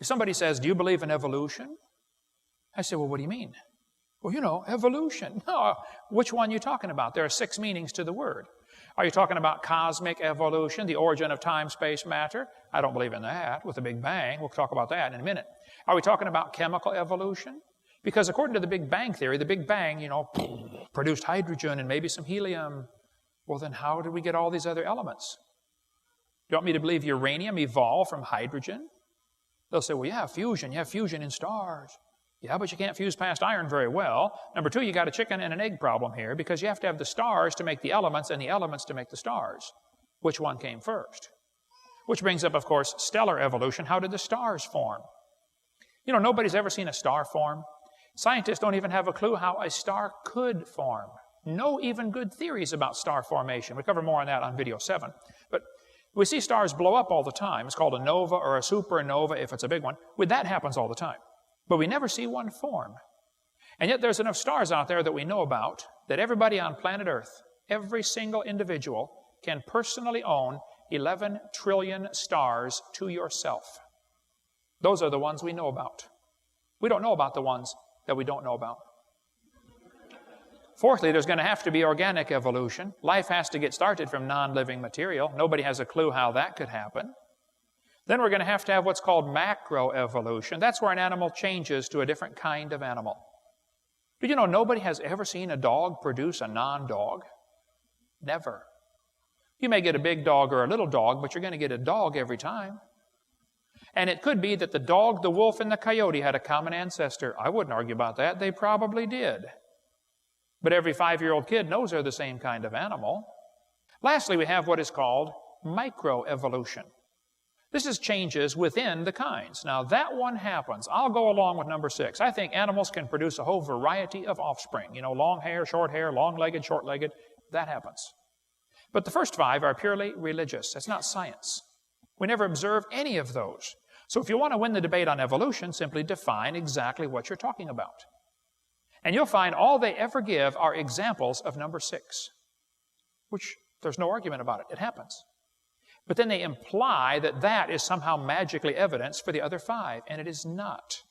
If somebody says, do you believe in evolution? I say, well, what do you mean? Well, you know, evolution. No, which one are you talking about? There are 6 meanings to the word. Are you talking about cosmic evolution, the origin of time, space, matter? I don't believe in that, with the Big Bang. We'll talk about that in a minute. Are we talking about chemical evolution? Because according to the Big Bang theory, the Big Bang, you know, produced hydrogen and maybe some helium. Well, then how did we get all these other elements? Do you want me to believe uranium evolved from hydrogen? They'll say, well, yeah, fusion. You have fusion in stars. Yeah, but you can't fuse past iron very well. Number 2, you got a chicken and an egg problem here because you have to have the stars to make the elements and the elements to make the stars. Which one came first? Which brings up, of course, stellar evolution. How did the stars form? You know, nobody's ever seen a star form. Scientists don't even have a clue how a star could form. No even good theories about star formation. We cover more on that on video 7. But we see stars blow up all the time. It's called a nova or a supernova if it's a big one. That happens all the time. But we never see one form. And yet there's enough stars out there that we know about that everybody on planet Earth, every single individual, can personally own 11 trillion stars to yourself. Those are the ones we know about. We don't know about the ones that we don't know about. Fourthly, there's going to have to be organic evolution. Life has to get started from non-living material. Nobody has a clue how that could happen. Then we're going to have what's called macroevolution. That's where an animal changes to a different kind of animal. Did you know nobody has ever seen a dog produce a non-dog? Never. You may get a big dog or a little dog, but you're going to get a dog every time. And it could be that the dog, the wolf, and the coyote had a common ancestor. I wouldn't argue about that. They probably did. But every 5-year-old kid knows they're the same kind of animal. Lastly, we have what is called microevolution. This is changes within the kinds. Now, that one happens. I'll go along with number 6. I think animals can produce a whole variety of offspring. You know, long hair, long-legged, short-legged. That happens. But the first 5 are purely religious. That's not science. We never observe any of those. So if you want to win the debate on evolution, simply define exactly what you're talking about. And you'll find all they ever give are examples of number 6, which there's no argument about it. It happens. But then they imply that that is somehow magically evidence for the other 5, and it is not.